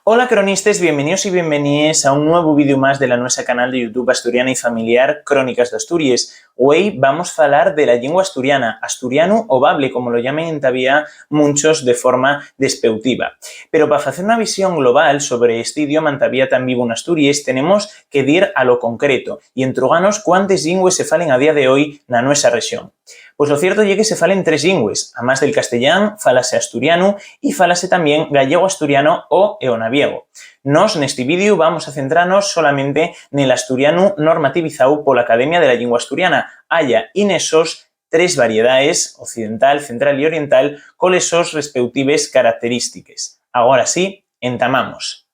Hola cronistes, bienvenidos y bienvenidas a un nuevo vídeo más de la nuestra canal de YouTube Asturiana y Familiar Crónicas de Asturias. Hoy vamos a hablar de la lengua asturiana, asturiano o bable, como lo llaman en Tavía muchos de forma despeutiva. Pero para hacer una visión global sobre este idioma en Tavía tan vivo en Asturias, tenemos que ir a lo concreto y entregarnos cuántas lingües se falen a día de hoy en nuestra región. Pues lo cierto es que se falen tres lingües, a más del castellán, falase asturiano y falase también gallego-asturiano o eonaviego. Nos, neste vídeo, vamos a centrarnos solamente en el asturiano normativizado por la Academia de la Lengua Asturiana, haya en esos tres variedades, occidental, central y oriental, con esos respectives características. Ahora sí, entamamos.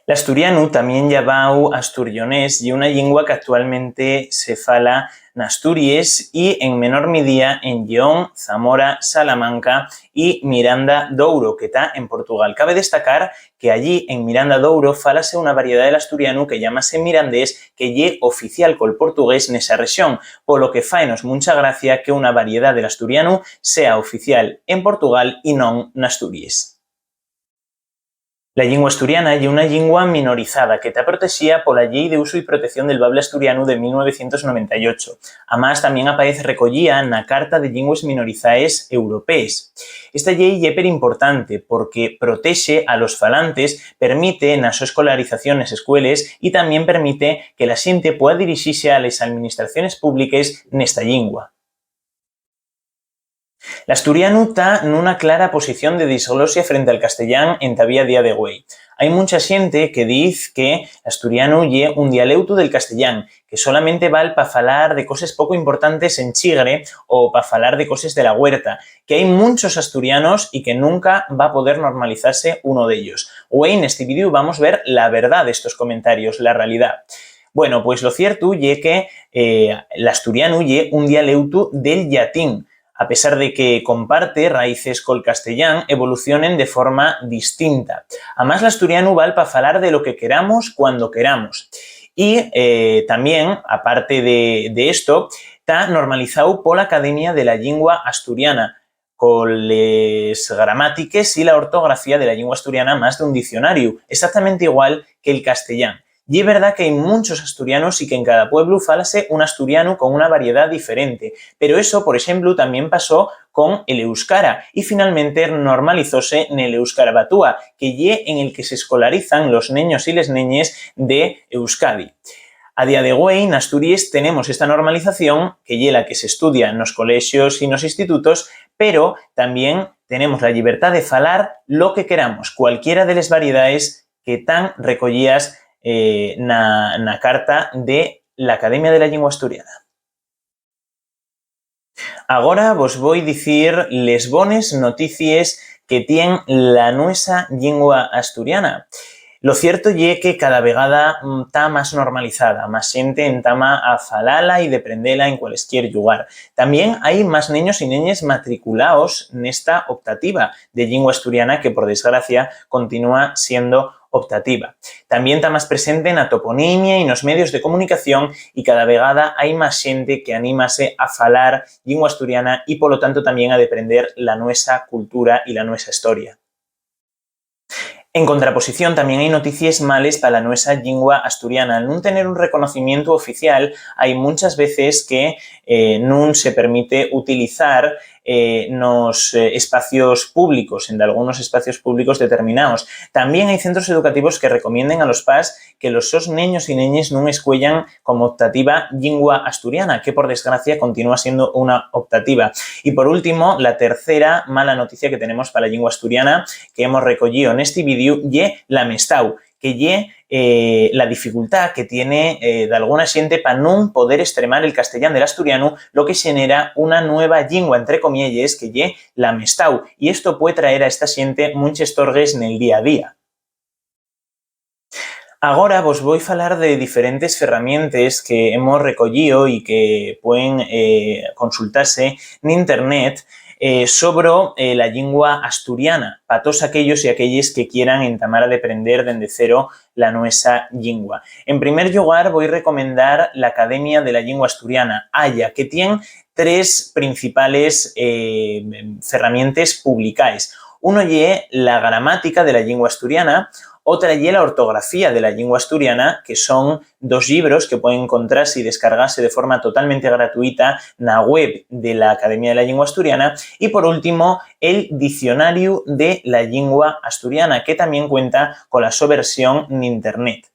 L'asturiano, también llamado asturionés, y una lengua que actualmente se fala en Asturias y en menor medida en Lleón, Zamora, Salamanca y Miranda Douro, que está en Portugal. Cabe destacar que allí en Miranda Douro falase una variedad del asturiano que llamase mirandés, que lle oficial col portugués en esa región, por lo que faenos mucha gracia que una variedad del asturiano sea oficial en Portugal y non en Asturias. La lengua asturiana es una lengua minorizada que está protegida por la Ley de Uso y Protección del Bable Asturiano de 1998. Además, también aparece recogida en la Carta de Lenguas Minorizaes Europeas. Esta ley es importante porque protege a los falantes, permite en su escolarización en escuelas y también permite que la gente pueda dirigirse a las administraciones públicas en esta lengua. L'asturiano está en una clara posición de disglosia frente al castellán en Tavía día de hoy. Hay mucha gente que dice que l'asturiano ye un dialecto del castellán, que solamente val para falar de cosas poco importantes en Chigre o para falar de cosas de la huerta, que hay muchos asturianos y que nunca va a poder normalizarse uno de ellos. Hoy en este vídeo vamos a ver la verdad de estos comentarios, la realidad. Bueno, pues lo cierto es que l'asturiano ye un dialecto del llatín, a pesar de que comparte raíces col castellán, evolucionen de forma distinta. Además, l'asturiano val para falar de lo que queramos cuando queramos. Y también, aparte de esto, está normalizado por la Academia de la Lengua Asturiana, con las gramáticas y la ortografía de la lengua asturiana más de un diccionario, exactamente igual que el castellán. Y es verdad que hay muchos asturianos y que en cada pueblo falase un asturiano con una variedad diferente, pero eso, por ejemplo, también pasó con el euskara y finalmente normalizóse en el euskara batúa, que ye en el que se escolarizan los niños y les neñes de Euskadi. A día de hoy, en Asturias tenemos esta normalización, que ye la que se estudia en los colegios y en los institutos, pero también tenemos la libertad de falar lo que queramos, cualquiera de las variedades que están recollidas na carta de la Academia de la Lengua Asturiana. Ahora vos voy a decir les bones noticias que tiene la nuestra lengua asturiana. Lo cierto es que cada vegada está más normalizada, más gente entama a falala y de prendela en cualquier lugar. También hay más niños y niñas matriculados en esta optativa de lengua asturiana que, por desgracia, continúa siendo optativa. También está más presente en la toponimia y en los medios de comunicación y cada vegada hay más gente que anímase a falar lengua asturiana y, por lo tanto, también a deprender la nuestra cultura y la nuestra historia. En contraposición, también hay noticias males para la nuestra lengua asturiana. Al no tener un reconocimiento oficial, hay muchas veces que no se permite utilizar los espacios públicos, en algunos espacios públicos determinados. También hay centros educativos que recomienden a los PAS que los sos niños y niñas no escuellan como optativa lengua asturiana, que por desgracia continúa siendo una optativa. Y por último, la tercera mala noticia que tenemos para la lengua asturiana que hemos recogido en este vídeo ye la mestau, que ye la dificultad que tiene de alguna gente para no poder extremar el castellán del asturiano, lo que genera una nueva lengua, entre comillas, que ye la mestau. Y esto puede traer a esta gente muchos torgues en el día a día. Ahora vos voy a hablar de diferentes herramientas que hemos recogido y que pueden consultarse en internet sobre la lengua asturiana, para todos aquellos y aquellas que quieran entamar a aprender desde cero la nuestra lengua. En primer lugar, voy a recomendar la Academia de la Lengua Asturiana, AYA, que tiene tres principales herramientas publicadas. Uno ye la gramática de la lengua asturiana, otra ye la ortografía de la lengua asturiana, que son 2 libros que pueden encontrarse y descargarse de forma totalmente gratuita en la web de la Academia de la Lengua Asturiana. Y por último, el Diccionario de la Lengua Asturiana, que también cuenta con la su versión en internet.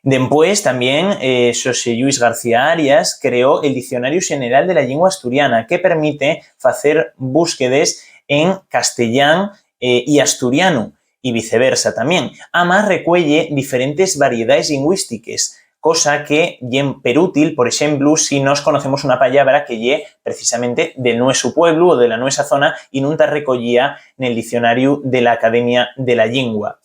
Después también José Luis García Arias creó el Diccionario General de la Lengua Asturiana, que permite hacer búsquedas en castellán y asturiano, y viceversa también. Además, recuelle diferentes variedades lingüísticas, cosa que ye perútil, por ejemplo, si nos conocemos una palabra que ye precisamente de nuestro pueblo o de la nuestra zona y nunca recollía en el diccionario de la Academia de la Lengua.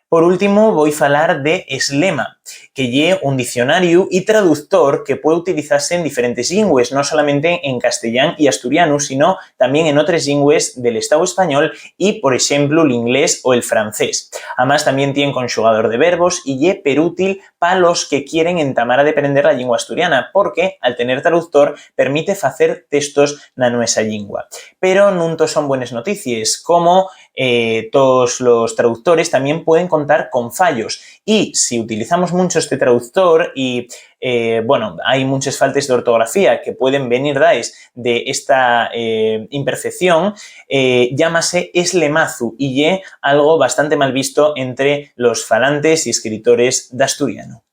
Por último, voy a hablar de Eslema, que ye un diccionario y traductor que puede utilizarse en diferentes lengües, no solamente en castellán y asturiano, sino también en otras lengües del Estado español y, por ejemplo, el inglés o el francés. Además, también tiene conjugador de verbos y ye perútil para los que quieren entamar a aprender la lengua asturiana, porque al tener traductor permite hacer textos na nuestra lengua. Pero no son buenas noticias, como todos los traductores también pueden contar con fallos, y si utilizamos mucho este traductor y bueno, hay muchas faltas de ortografía que pueden venir de esta imperfección, llámase eslemazu y ye algo bastante mal visto entre los falantes y escritores de asturiano.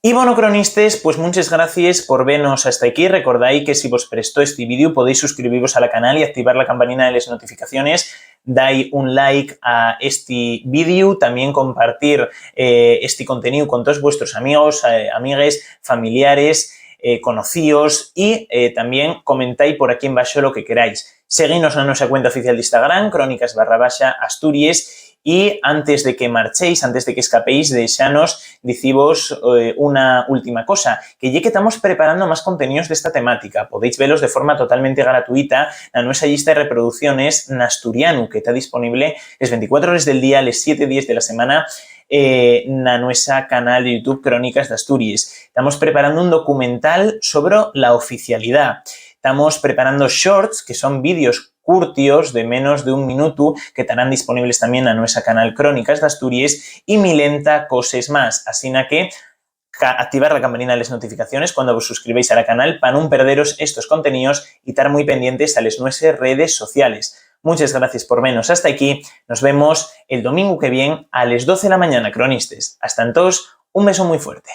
Y bueno, cronistas, pues muchas gracias por vernos hasta aquí. Recordáis que si os prestó este vídeo podéis suscribiros al canal y activar la campanita de las notificaciones. Dai un like a este vídeo, también compartir este contenido con todos vuestros amigos, amigues, familiares, conocidos, y también comentáis por aquí en abajo lo que queráis. Seguidnos en nuestra cuenta oficial de Instagram, crónicas_Asturias. Y antes de que marchéis, antes de que escapéis, deixanos dicivos una última cosa, que ya que estamos preparando más contenidos de esta temática. Podéis verlos de forma totalmente gratuita en nuestra lista de reproducciones en asturiano, que está disponible las 24 horas del día, los 7 días de la semana, en nuestro canal de YouTube Crónicas de Asturias. Estamos preparando un documental sobre la oficialidad. Estamos preparando shorts, que son vídeos curtios de menos de 1 minuto, que estarán disponibles también en nuestro canal Crónicas de Asturias, y milenta cosas más. Así que activar la campanita de las notificaciones cuando os suscribáis al canal para no perderos estos contenidos y estar muy pendientes a las nuestras redes sociales. Muchas gracias por vernos hasta aquí. Nos vemos el domingo que viene a las 12 de la mañana, cronistas. Hasta entonces, un beso muy fuerte.